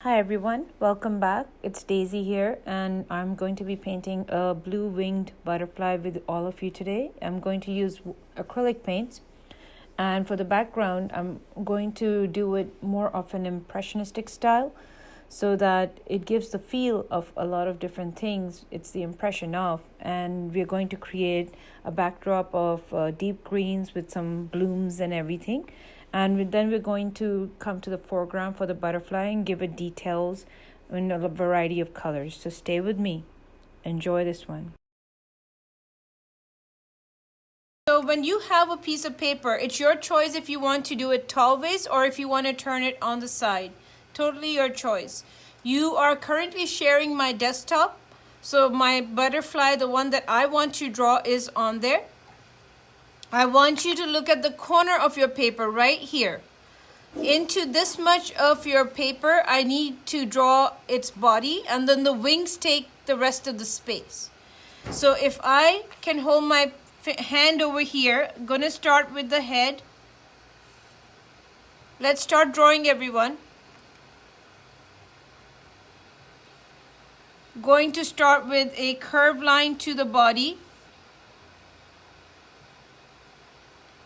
Hi everyone, welcome back. It's Daisy here, and I'm going to be painting a blue winged butterfly with all of you today. I'm going to use acrylic paints, and for the background, I'm going to do it more of an impressionistic style so that it gives the feel of a lot of different things. It's the impression of, and we're going to create a backdrop of deep greens with some blooms and everything. And then we're going to come to the foreground for the butterfly and give it details in a variety of colors. So stay with me. Enjoy this one. So when you have a piece of paper, it's your choice if you want to do it tall ways or if you want to turn it on the side. Totally your choice. You are currently sharing my desktop. So my butterfly, the one that I want to draw, is on there. I want you to look at the corner of your paper right here. Into this much of your paper, I need to draw its body, and then the wings take the rest of the space. So if I can hold my hand over here, I'm going to start with the head. Let's start drawing, everyone. Going to start with a curved line to the body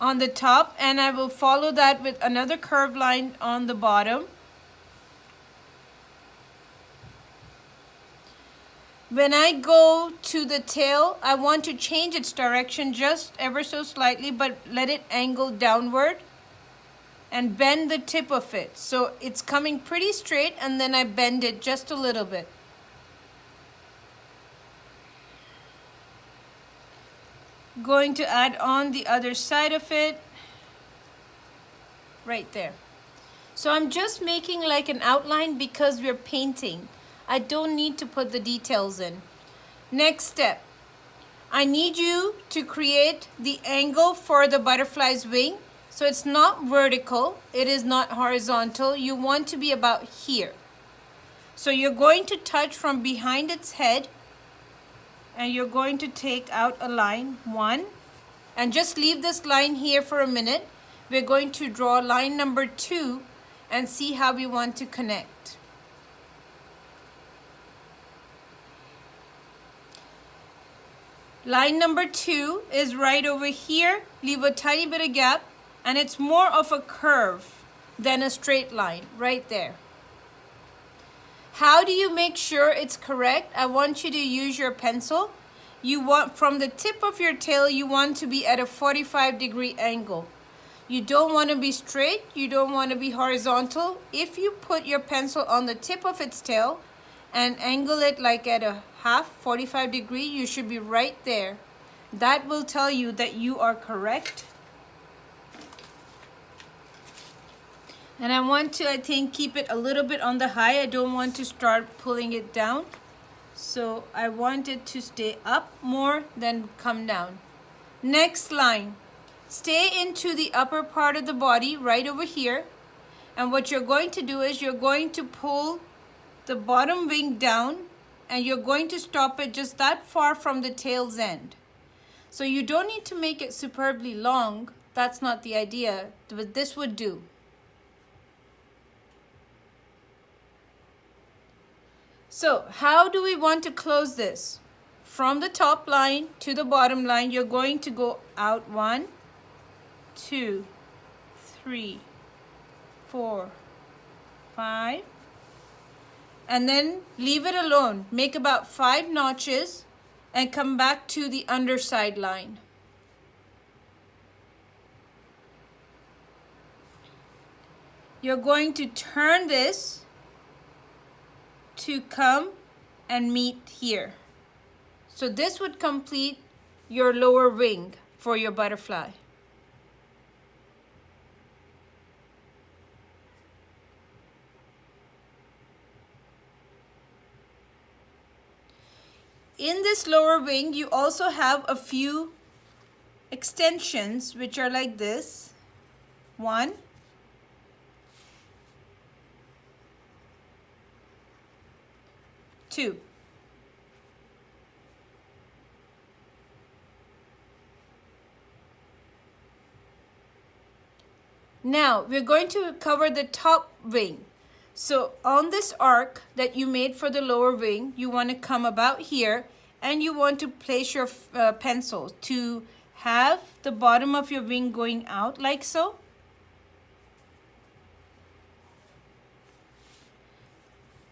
on the top, and I will follow that with another curved line on the bottom. When I go to the tail, I want to change its direction just ever so slightly, but let it angle downward and bend the tip of it. So it's coming pretty straight, and then I bend it just a little bit. Going to add on the other side of it, right there. So I'm just making like an outline because we're painting. I don't need to put the details in. Next step, I need you to create the angle for the butterfly's wing. So it's not vertical, it is not horizontal. You want to be about here. So you're going to touch from behind its head, and you're going to take out a line, one, and just leave this line here for a minute. We're going to draw line number 2 and see how we want to connect. Line number 2 is right over here. Leave a tiny bit of gap, and it's more of a curve than a straight line right there. How do you make sure it's correct? I want you to use your pencil. You want, from the tip of your tail, you want to be at a 45-degree angle. You don't want to be straight, you don't want to be horizontal. If you put your pencil on the tip of its tail and angle it like at a half, 45 degree, you should be right there. That will tell you that you are correct. And I want to, I think, keep it a little bit on the high. I don't want to start pulling it down. So I want it to stay up more than come down. Next line. Stay into the upper part of the body right over here. And what you're going to do is you're going to pull the bottom wing down, and you're going to stop it just that far from the tail's end. So you don't need to make it superbly long. That's not the idea, but this would do. So how do we want to close this? From the top line to the bottom line, you're going to go out 1, 2, 3, 4, 5, and then leave it alone. Make about 5 notches and come back to the underside line. You're going to turn this to come and meet here. So this would complete your lower wing for your butterfly. In this lower wing, you also have a few extensions which are like this. 1, 2. Now we're going to cover the top wing. So on this arc that you made for the lower wing, you want to come about here and you want to place your pencil to have the bottom of your wing going out like so.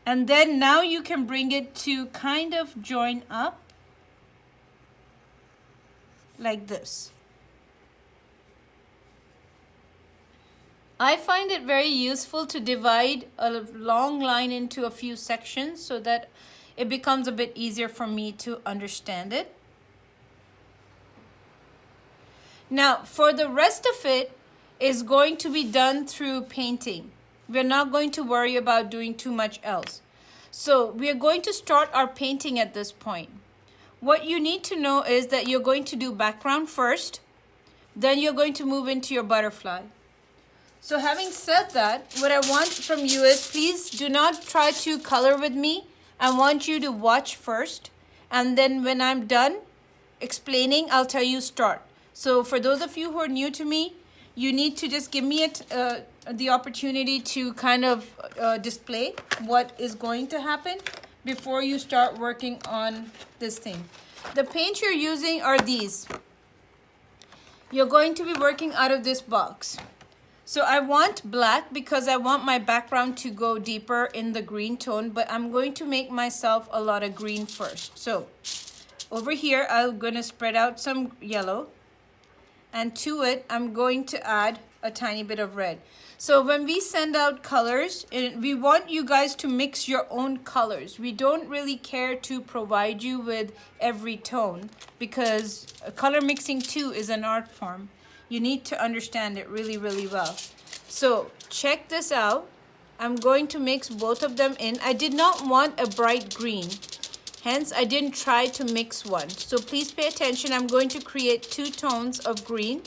And then now you can bring it to kind of join up like this. I find it very useful to divide a long line into a few sections so that it becomes a bit easier for me to understand it. Now, for the rest of it is going to be done through painting. We're not going to worry about doing too much else. So we are going to start our painting at this point. What you need to know is that you're going to do background first, then you're going to move into your butterfly. So having said that, what I want from you is please do not try to color with me. I want you to watch first, and then when I'm done explaining, I'll tell you start. So for those of you who are new to me, you need to just give me the opportunity to kind of display what is going to happen before you start working on this thing. The paint you're using are these. You're going to be working out of this box. So I want black because I want my background to go deeper in the green tone, but I'm going to make myself a lot of green first. So over here, I'm going to spread out some yellow. And to it, I'm going to add a tiny bit of red. So when we send out colors, we want you guys to mix your own colors. We don't really care to provide you with every tone because color mixing too is an art form. You need to understand it really, really well. So check this out. I'm going to mix both of them in. I did not want a bright green. Hence, I didn't try to mix one. So please pay attention. I'm going to create 2 tones of green.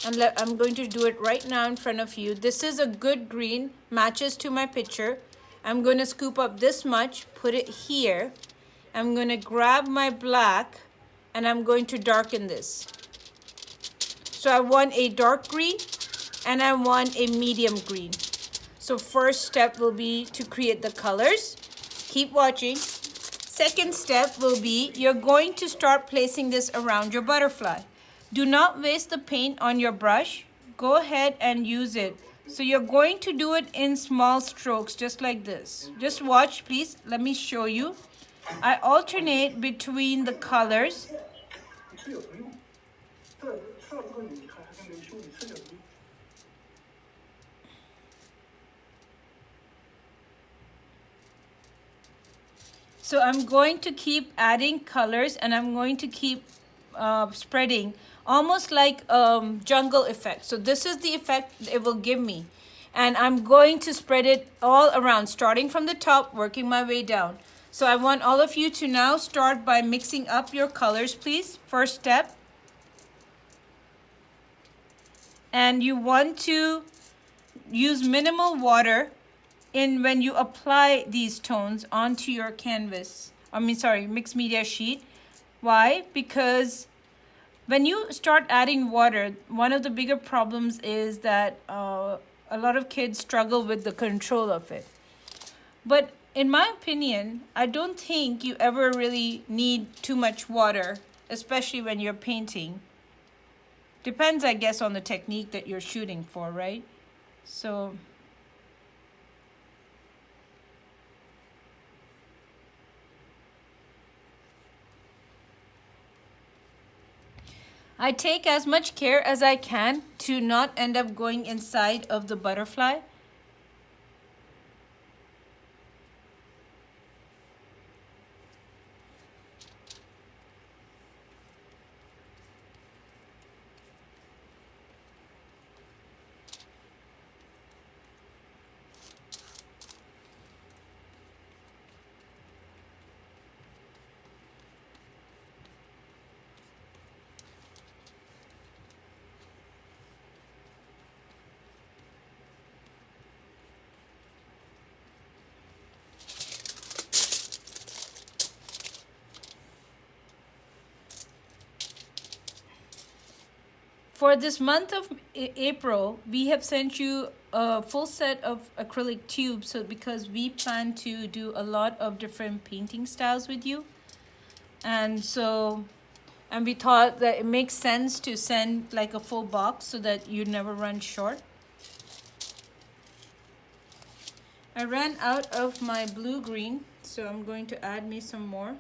And I'm going to do it right now in front of you. This is a good green, matches to my picture. I'm going to scoop up this much, put it here. I'm going to grab my black and I'm going to darken this. So I want a dark green and I want a medium green. So first step will be to create the colors. Keep watching. Second step will be you're going to start placing this around your butterfly. Do not waste the paint on your brush. Go ahead and use it. So you're going to do it in small strokes just like this. Just watch, please. Let me show you. I alternate between the colors. So I'm going to keep adding colors and I'm going to keep spreading almost like jungle effect. So this is the effect it will give me. And I'm going to spread it all around, starting from the top, working my way down. So I want all of you to now start by mixing up your colors, please. First step. And you want to use minimal water when you apply these tones onto your canvas. Mixed media sheet. Why? Because when you start adding water, one of the bigger problems is that a lot of kids struggle with the control of it. But in my opinion, I don't think you ever really need too much water, especially when you're painting. Depends, I guess, on the technique that you're shooting for, right? So I take as much care as I can to not end up going inside of the butterfly. For this month of April, we have sent you a full set of acrylic tubes, so because we plan to do a lot of different painting styles with you. And we thought that it makes sense to send like a full box so that you never run short. I ran out of my blue green, so I'm going to add me some more.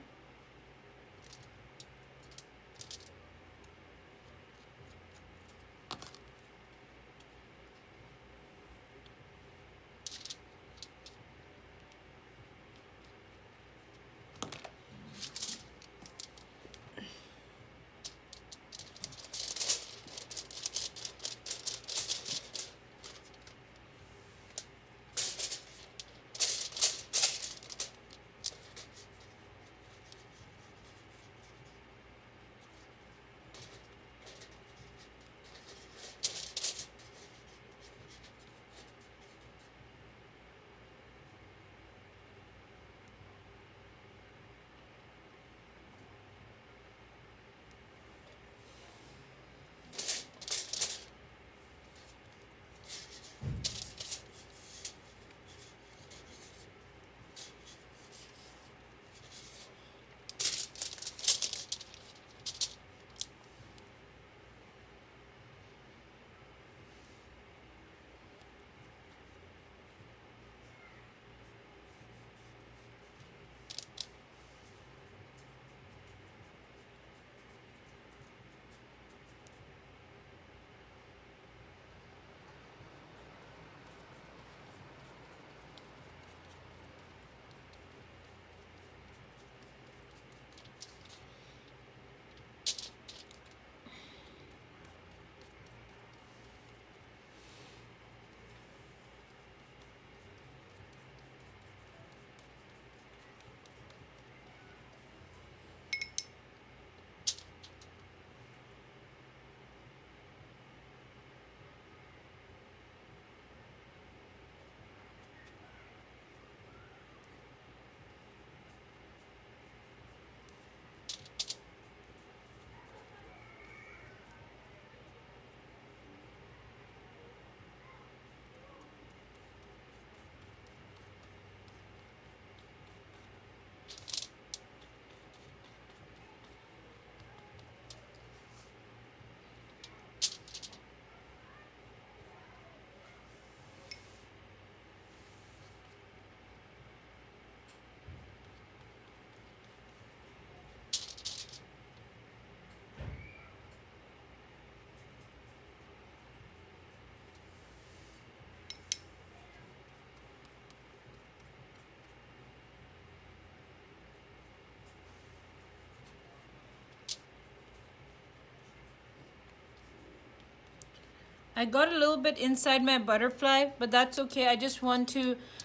I got a little bit inside my butterfly, but that's okay.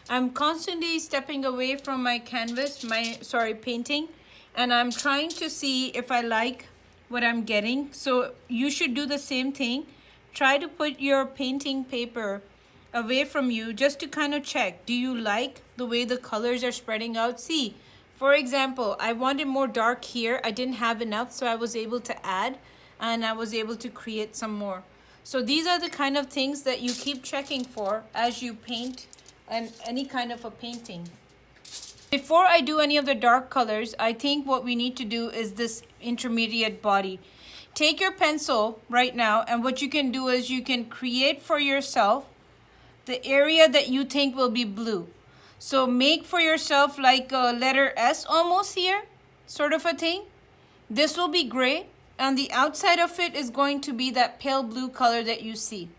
I'm constantly stepping away from my canvas, painting, and I'm trying to see if I like what I'm getting. So you should do the same thing. Try to put your painting paper away from you just to kind of check. Do you like the way the colors are spreading out? See, for example, I wanted more dark here. I didn't have enough, so I was able to add, and I was able to create some more. So these are the kind of things that you keep checking for as you paint any kind of a painting. Before I do any of the dark colors, I think what we need to do is this intermediate body. Take your pencil right now, and what you can do is you can create for yourself the area that you think will be blue. So make for yourself like a letter S almost here, sort of a thing. This will be gray, and the outside of it is going to be that pale blue color that you see.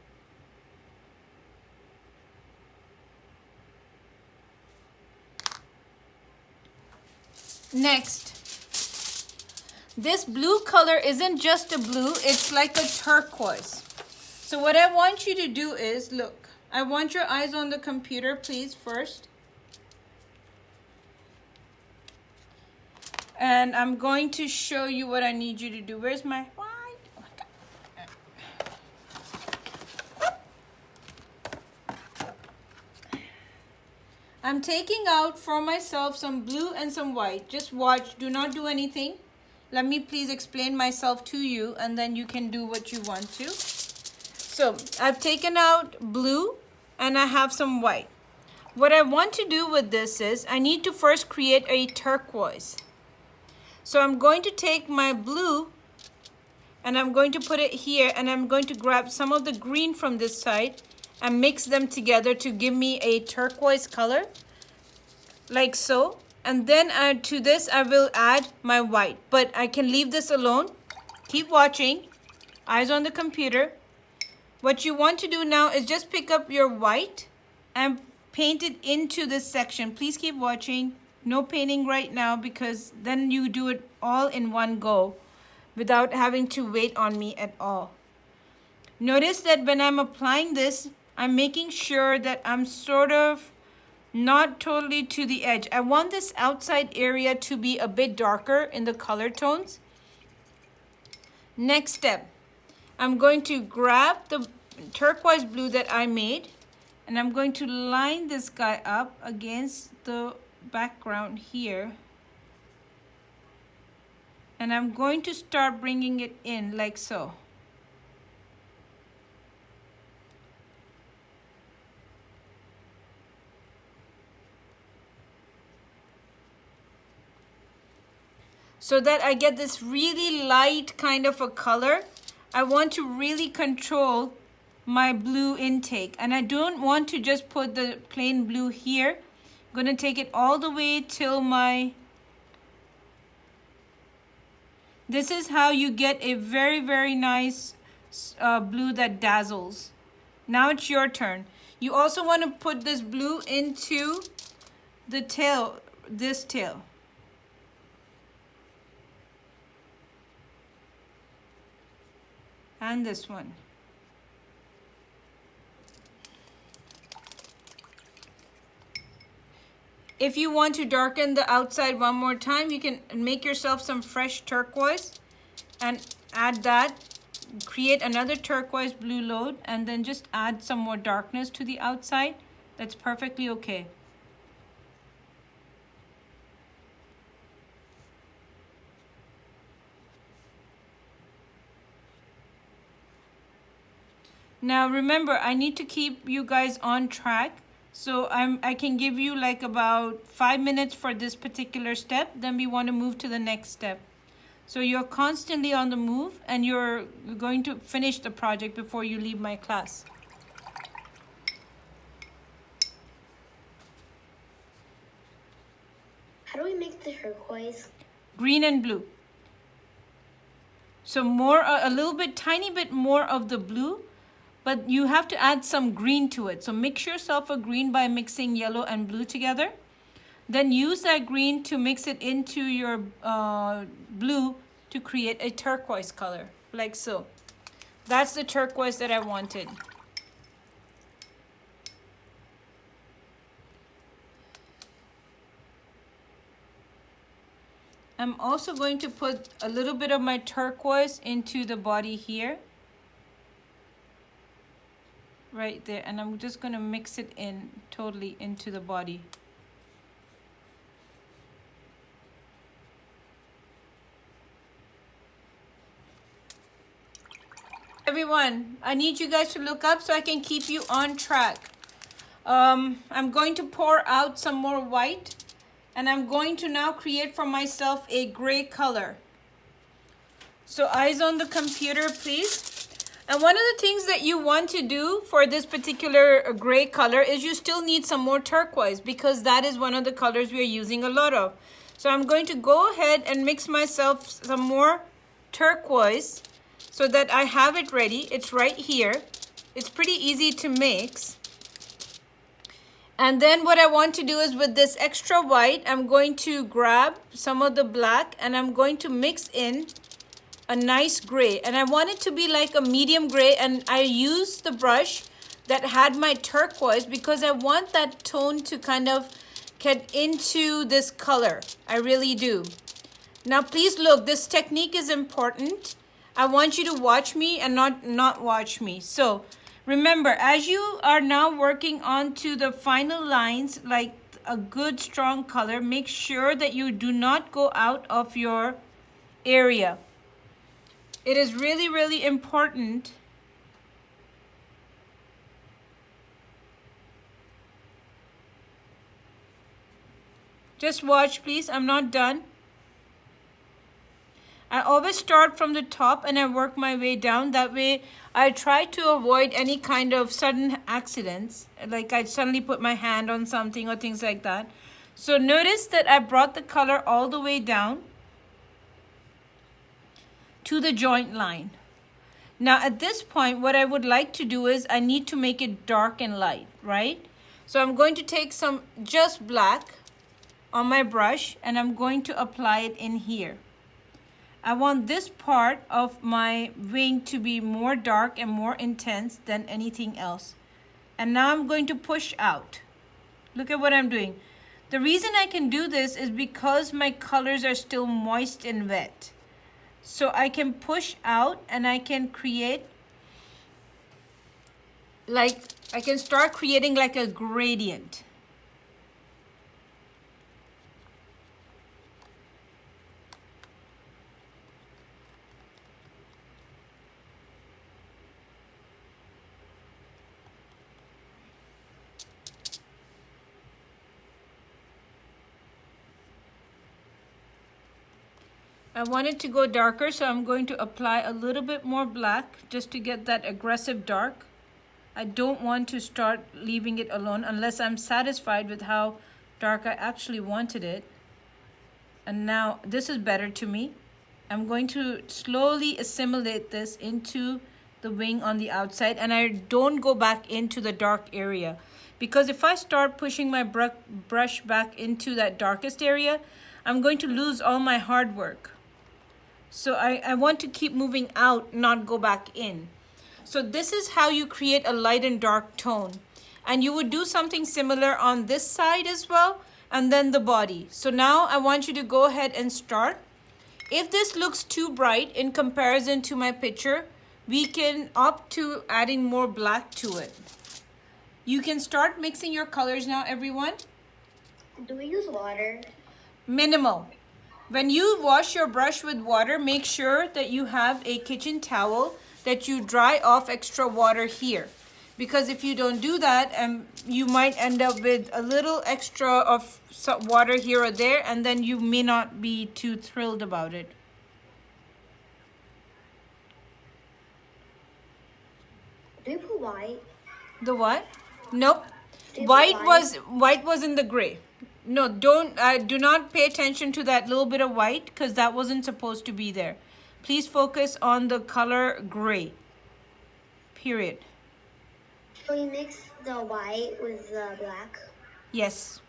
Next, this blue color isn't just a blue, it's like a turquoise. So what I want you to do is, look, I want your eyes on the computer, please, first. And I'm going to show you what I need you to do. Where's my white? Oh my God. I'm taking out for myself some blue and some white. Just watch, do not do anything. let me please explain myself to you, and then you can do what you want to. So I've taken out blue and I have some white. What I want to do with this is I need to first create a turquoise. So I'm going to take my blue and I'm going to put it here, and I'm going to grab some of the green from this side and mix them together to give me a turquoise color, like so. And then to this I will add my white, but I can leave this alone. Keep watching, eyes on the computer. What you want to do now is just pick up your white and paint it into this section. Please keep watching. No painting right now, because then you do it all in one go without having to wait on me at all. Notice that when I'm applying this, I'm making sure that I'm sort of not totally to the edge. I want this outside area to be a bit darker in the color tones. Next step, I'm going to grab the turquoise blue that I made, and I'm going to line this guy up against the background here. And I'm going to start bringing it in like so. So that I get this really light kind of a color. I want to really control my blue intake, and I don't want to just put the plain blue here. I'm going to take it all the way till my... This is how you get a very, very nice blue that dazzles. Now it's your turn. You also want to put this blue into the tail, this tail. And this one. If you want to darken the outside one more time, you can make yourself some fresh turquoise and add that. Create another turquoise blue load and then just add some more darkness to the outside. That's perfectly okay. Now remember, I need to keep you guys on track. So I can give you like about 5 minutes for this particular step. Then we want to move to the next step. So you're constantly on the move, and you're going to finish the project before you leave my class. How do we make the turquoise? Green and blue. So more, a little bit, tiny bit more of the blue, but you have to add some green to it. So mix yourself a green by mixing yellow and blue together. Then use that green to mix it into your blue to create a turquoise color, like so. That's the turquoise that I wanted. I'm also going to put a little bit of my turquoise into the body here. Right there, and I'm just going to mix it in totally into the body. Everyone, I need you guys to look up so I can keep you on track. I'm going to pour out some more white, and I'm going to now create for myself a gray color. So eyes on the computer, please. And one of the things that you want to do for this particular gray color is you still need some more turquoise, because that is one of the colors we are using a lot of. So I'm going to go ahead and mix myself some more turquoise so that I have it ready. It's right here. It's pretty easy to mix. And then what I want to do is with this extra white, I'm going to grab some of the black and I'm going to mix in a nice gray, and I want it to be like a medium gray, and I used the brush that had my turquoise because I want that tone to kind of get into this color. I really do. Now please look, this technique is important. I want you to watch me and not watch me. So remember, as you are now working on to the final lines, like a good strong color, make sure that you do not go out of your area. It is really, really important just watch please, I'm not done. I always start from the top and I work my way down. That way I try to avoid any kind of sudden accidents, like I suddenly put my hand on something or things like that. So notice that I brought the color all the way down to the joint line. Now at this point, what I would like to do is I need to make it dark and light, right? So I'm going to take some just black on my brush and I'm going to apply it in here. I want this part of my wing to be more dark and more intense than anything else. And now I'm going to push out. Look at what I'm doing. The reason I can do this is because my colors are still moist and wet. So I can push out and I can create like, I can start creating like a gradient. I want it to go darker, so I'm going to apply a little bit more black just to get that aggressive dark. I don't want to start leaving it alone unless I'm satisfied with how dark I actually wanted it. And now this is better to me. I'm going to slowly assimilate this into the wing on the outside, and I don't go back into the dark area, because if I start pushing my brush back into that darkest area, I'm going to lose all my hard work. So I want to keep moving out, not go back in. So this is how you create a light and dark tone. And you would do something similar on this side as well, and then the body. So now I want you to go ahead and start. If this looks too bright in comparison to my picture, we can opt to adding more black to it. You can start mixing your colors now, everyone. Do we use water? Minimal. When you wash your brush with water, make sure that you have a kitchen towel that you dry off extra water here. Because if you don't do that, you might end up with a little extra of water here or there, and then you may not be too thrilled about it. Do you put white? The what? Nope. Do you put White was in the gray. No, do not pay attention to that little bit of white, because that wasn't supposed to be there. Please focus on the color gray. Period. So you mix the white with the black? Yes.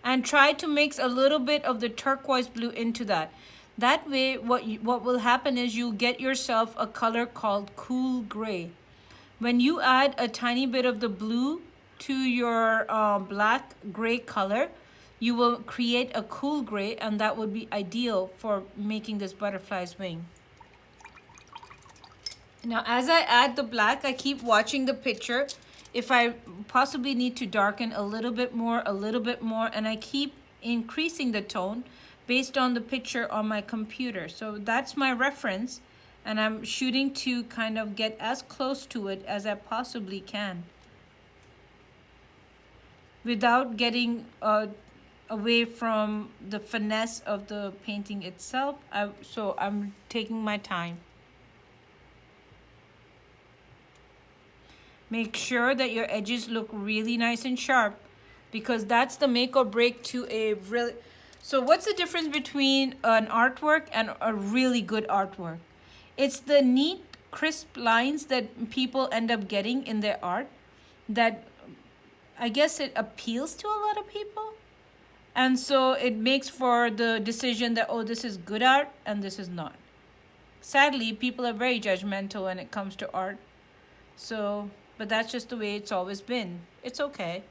And try to mix a little bit of the turquoise blue into that. That way, what will happen is you'll get yourself a color called cool gray. When you add a tiny bit of the blue to your black gray color, you will create a cool gray, and that would be ideal for making this butterfly's wing. Now, as I add the black, I keep watching the picture. If I possibly need to darken a little bit more, and I keep increasing the tone based on the picture on my computer. So that's my reference, and I'm shooting to kind of get as close to it as I possibly can, without getting away from the finesse of the painting itself. So I'm taking my time. Make sure that your edges look really nice and sharp, because that's the make or break to a really... So what's the difference between an artwork and a really good artwork? It's the neat, crisp lines that people end up getting in their art that I guess it appeals to a lot of people. And so it makes for the decision that, oh, this is good art and this is not. Sadly, people are very judgmental when it comes to art. So, but that's just the way it's always been. It's okay.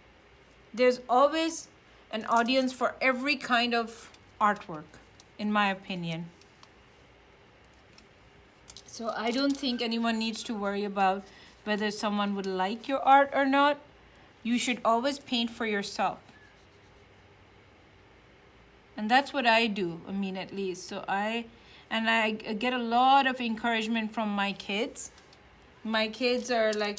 There's always an audience for every kind of artwork, in my opinion. So I don't think anyone needs to worry about whether someone would like your art or not. You should always paint for yourself. And that's what I do, at least. So I And I get a lot of encouragement from my kids. My kids are like,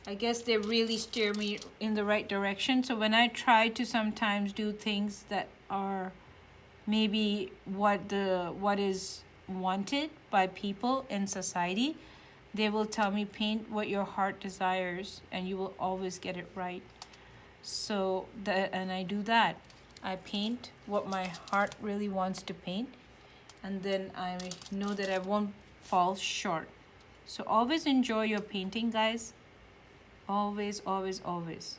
I guess they really steer me in the right direction. So when I try to sometimes do things that are maybe what is wanted by people in society, they will tell me, paint what your heart desires and you will always get it right. So and I do that. I paint what my heart really wants to paint, and then I know that I won't fall short. So always enjoy your painting, guys. Always, always, always.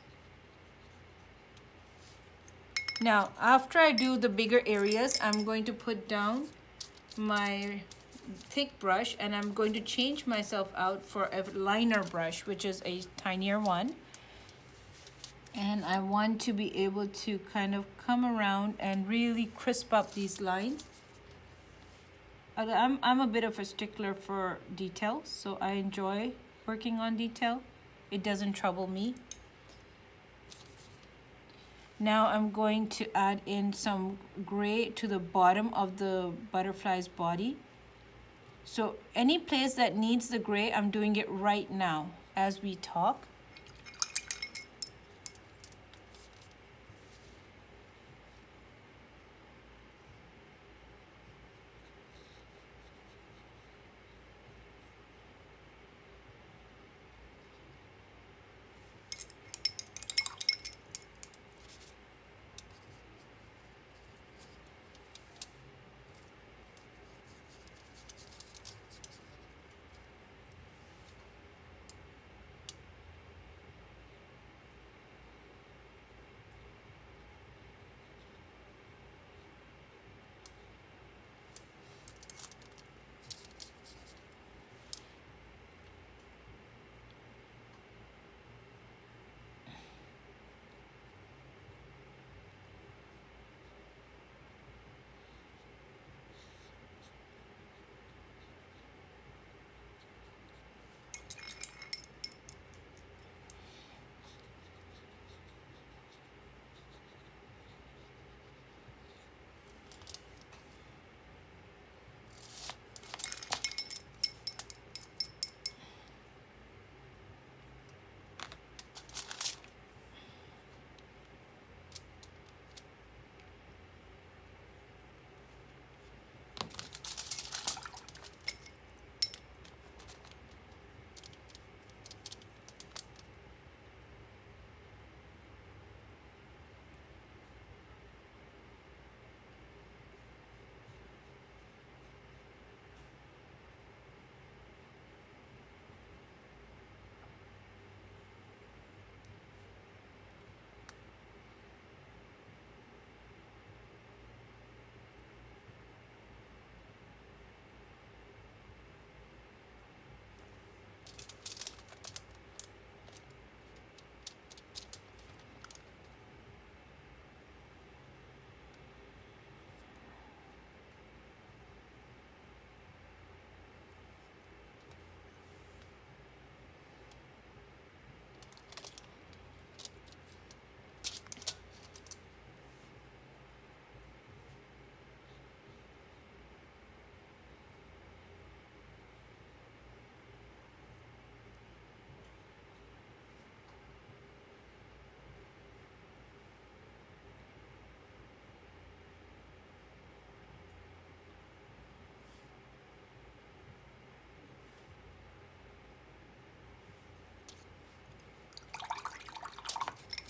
Now, after I do the bigger areas, I'm going to put down my thick brush and I'm going to change myself out for a liner brush, which is a tinier one. And I want to be able to kind of come around and really crisp up these lines. I'm a bit of a stickler for details, so I enjoy working on detail. It doesn't trouble me. Now I'm going to add in some gray to the bottom of the butterfly's body. So any place that needs the gray, I'm doing it right now as we talk.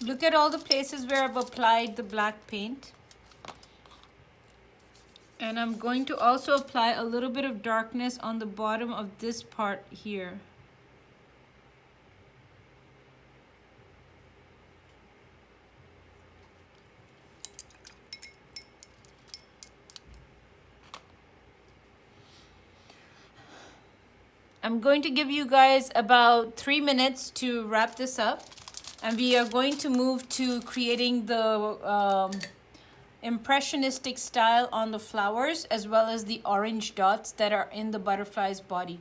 Look at all the places where I've applied the black paint. And I'm going to also apply a little bit of darkness on the bottom of this part here. I'm going to give you guys about 3 minutes to wrap this up. And we are going to move to creating the impressionistic style on the flowers as well as the orange dots that are in the butterfly's body.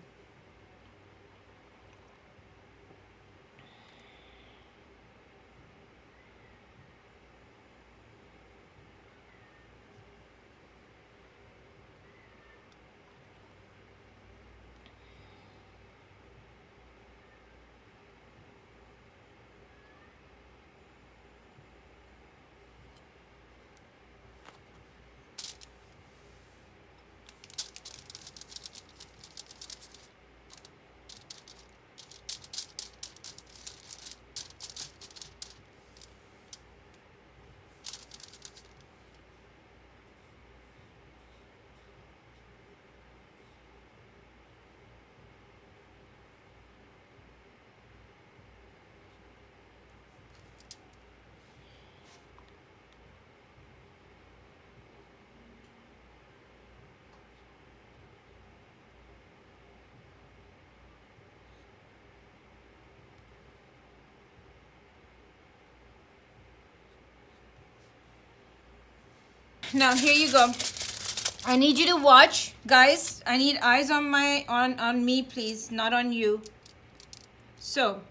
Now here you go. I need you to watch, guys. I need eyes on on me, please, not on you. So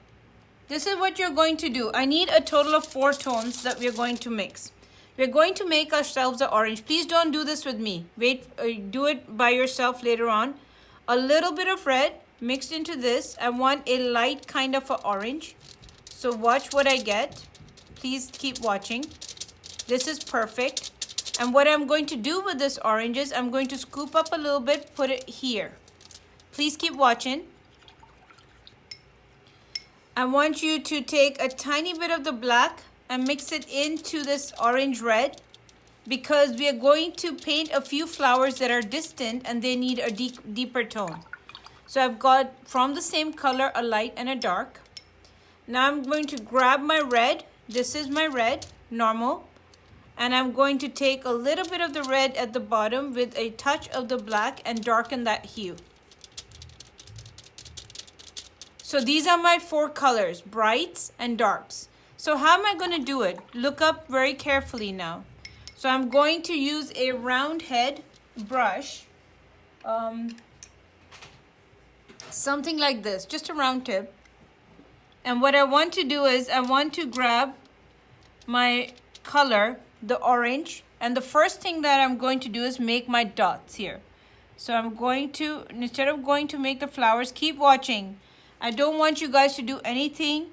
this is what you're going to do. I need a total of 4 tones that we're going to mix. We're going to make ourselves an orange. Please don't do this with me. Wait, do it by yourself later on. A little bit of red mixed into this. I want a light kind of an orange. So watch what I get. Please keep watching. This is perfect. And what I'm going to do with this orange is I'm going to scoop up a little bit, put it here. Please keep watching. I want you to take a tiny bit of the black and mix it into this orange red, because we are going to paint a few flowers that are distant and they need a deeper tone. So I've got from the same color a light and a dark. Now I'm going to grab my red. This is my red, normal. And I'm going to take a little bit of the red at the bottom with a touch of the black and darken that hue. So these are my 4 colors, brights and darks. So how am I going to do it? Look up very carefully now. So I'm going to use a round head brush, something like this, just a round tip. And what I want to do is I want to grab my color, the orange, and the first thing that I'm going to do is make my dots here. So I'm going to, instead of going to make the flowers, keep watching. I don't want you guys to do anything.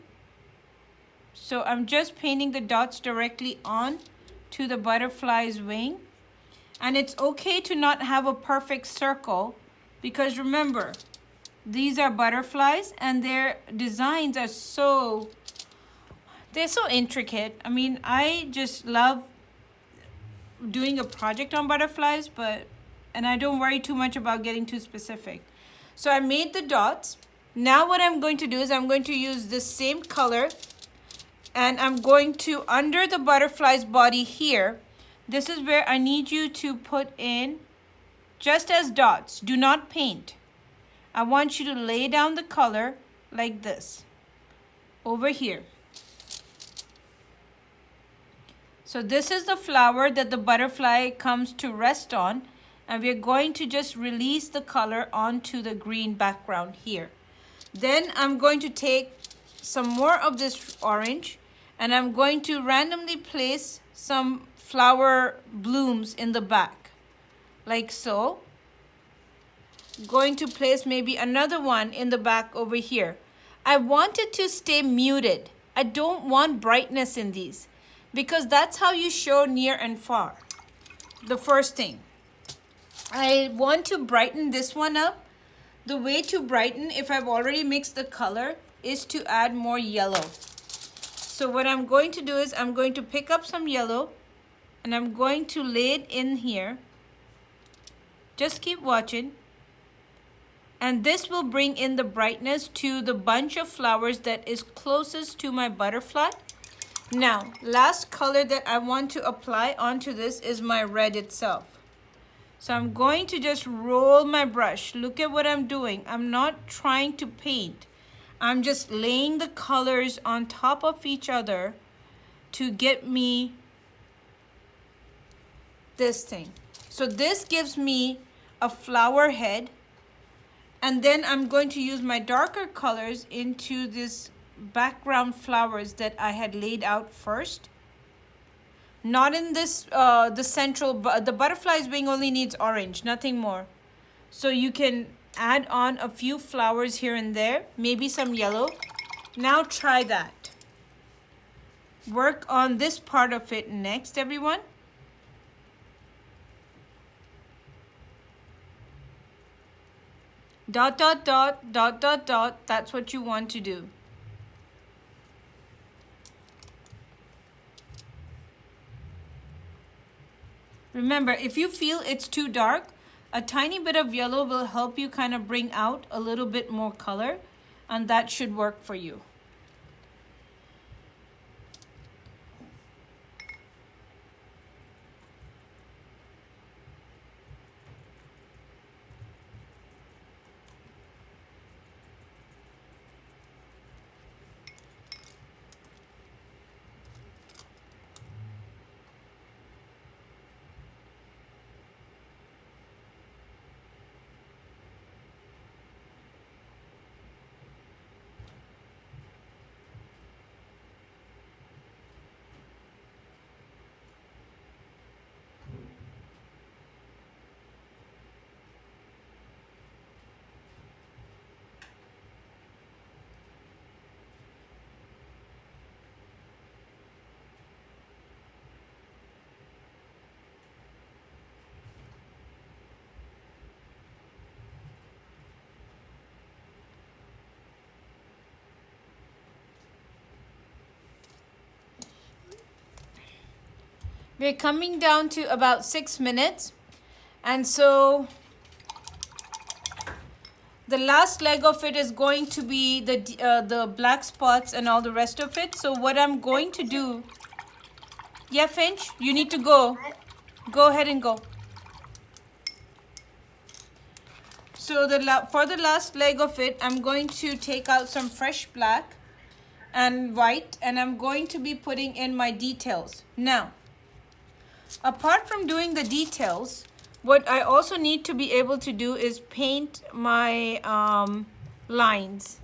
So I'm just painting the dots directly on to the butterfly's wing. And it's okay to not have a perfect circle, because remember, these are butterflies and their designs are they're so intricate. I mean, I just love doing a project on butterflies, and I don't worry too much about getting too specific. So I made the dots. Now what I'm going to do is I'm going to use this same color, and I'm going to, under the butterfly's body here, this is where I need you to put in just as dots. Do not paint. I want you to lay down the color like this over here. So this is the flower that the butterfly comes to rest on, and we're going to just release the color onto the green background here. Then I'm going to take some more of this orange, and I'm going to randomly place some flower blooms in the back, like so. Going to place maybe another one in the back over here. I want it to stay muted. I don't want brightness in these, because that's how you show near and far. The first thing, I want to brighten this one up. The way to brighten, if I've already mixed the color, is to add more yellow. So what I'm going to do is I'm going to pick up some yellow and I'm going to lay it in here. Just keep watching. And this will bring in the brightness to the bunch of flowers that is closest to my butterfly. Now, last color that I want to apply onto this is my red itself. So I'm going to just roll my brush. Look at what I'm doing. I'm not trying to paint. I'm just laying the colors on top of each other to get me this thing. So this gives me a flower head. And then I'm going to use my darker colors into this background flowers that I had laid out first. Not in this, the central, the butterfly's wing only needs orange, nothing more. So you can add on a few flowers here and there, maybe some yellow. Now try that. Work on this part of it next, everyone. Dot, dot, dot, dot, dot, dot. That's what you want to do. Remember, if you feel it's too dark, a tiny bit of yellow will help you kind of bring out a little bit more color, and that should work for you. We're coming down to about 6 minutes. And so the last leg of it is going to be the black spots and all the rest of it. So what I'm going to do, yeah, Finch, you need to go. Go ahead and go. So for the last leg of it, I'm going to take out some fresh black and white, and I'm going to be putting in my details. Now, apart from doing the details, what I also need to be able to do is paint my lines.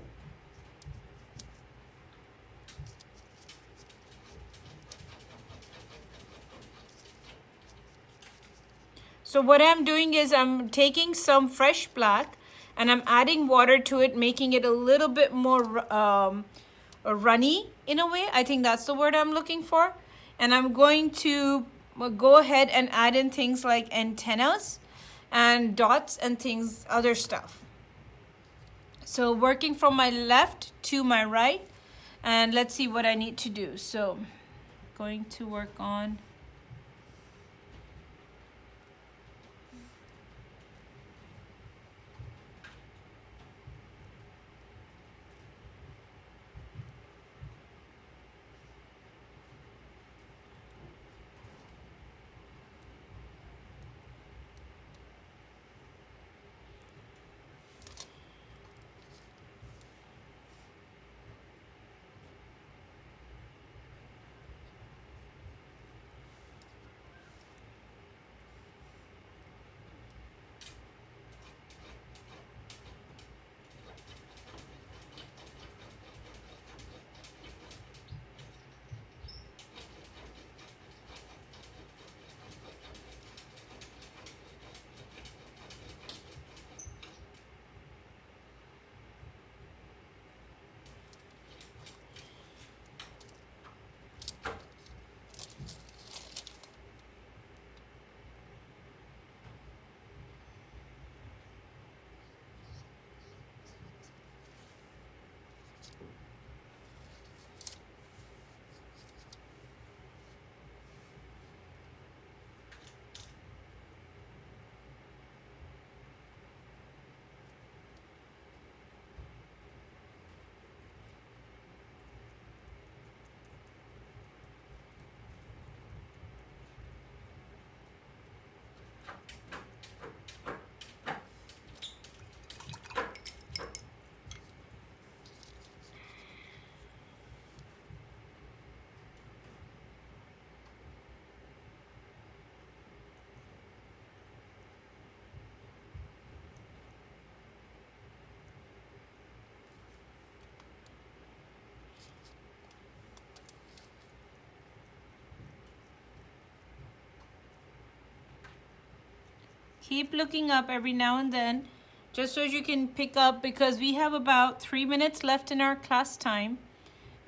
So what I'm doing is I'm taking some fresh black and I'm adding water to it, making it a little bit more runny in a way. I think that's the word I'm looking for. And I'm going to go ahead and add in things like antennas and dots and things, other stuff. So working from my left to my right, and let's see what I need to do. So going to work on keep looking up every now and then, just so you can pick up, because we have about 3 minutes left in our class time.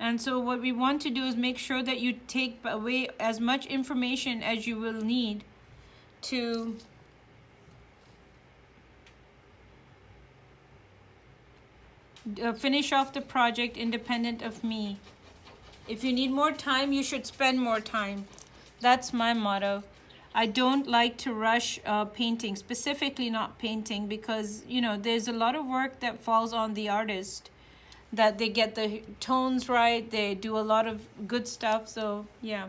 And so what we want to do is make sure that you take away as much information as you will need to finish off the project independent of me. If you need more time, you should spend more time. That's my motto. I don't like to rush painting, specifically not painting, because, you know, there's a lot of work that falls on the artist, that they get the tones right, they do a lot of good stuff, so yeah.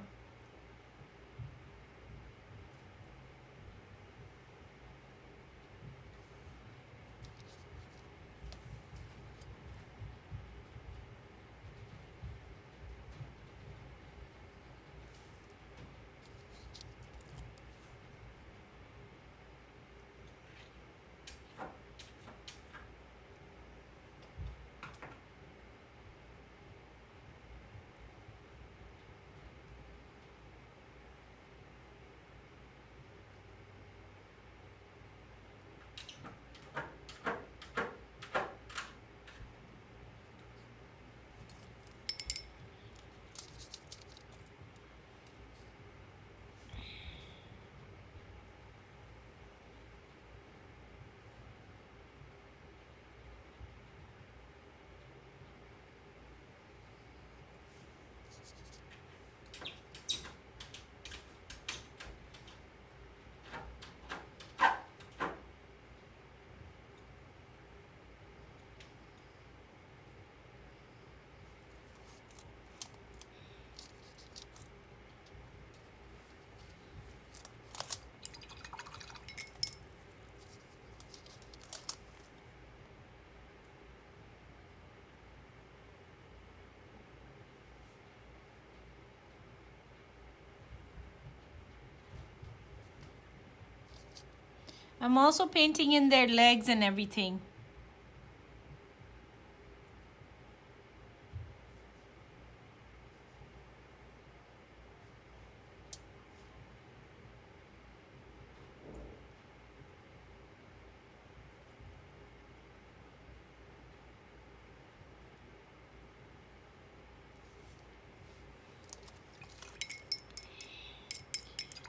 I'm also painting in their legs and everything.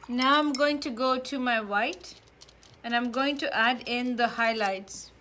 Now I'm going to go to my white and I'm going to add in the highlights.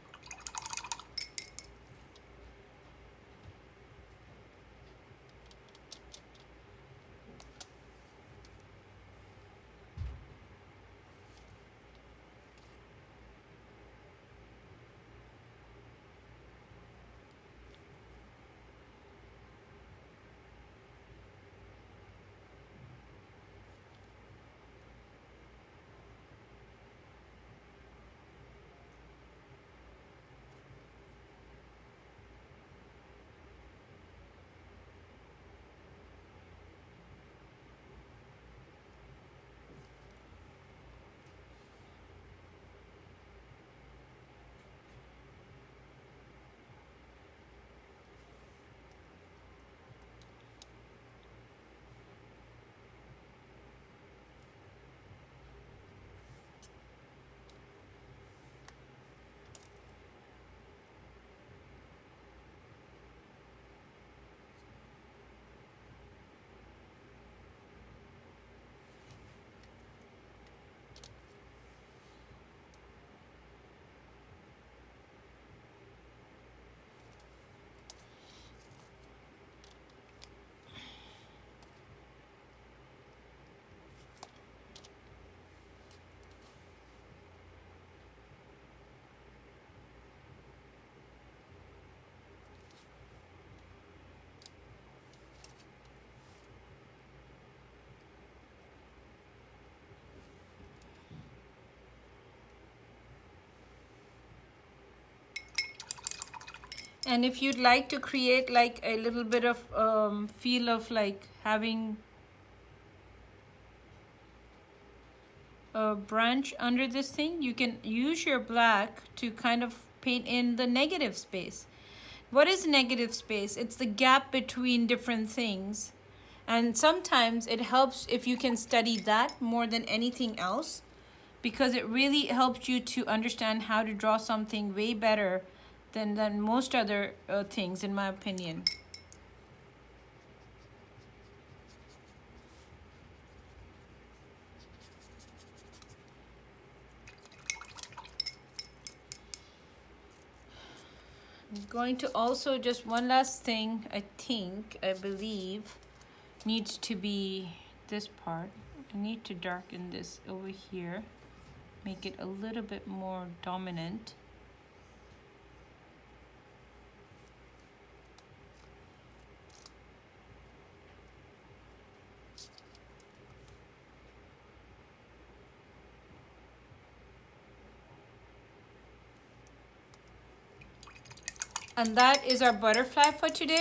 And if you'd like to create like a little bit of feel of like having a branch under this thing, you can use your black to kind of paint in the negative space. What is negative space? It's the gap between different things. And sometimes it helps if you can study that more than anything else, because it really helps you to understand how to draw something way better than most other things, in my opinion. I'm going to also, just one last thing, I believe needs to be this part. I need to darken this over here, make it a little bit more dominant. And that is our butterfly for today.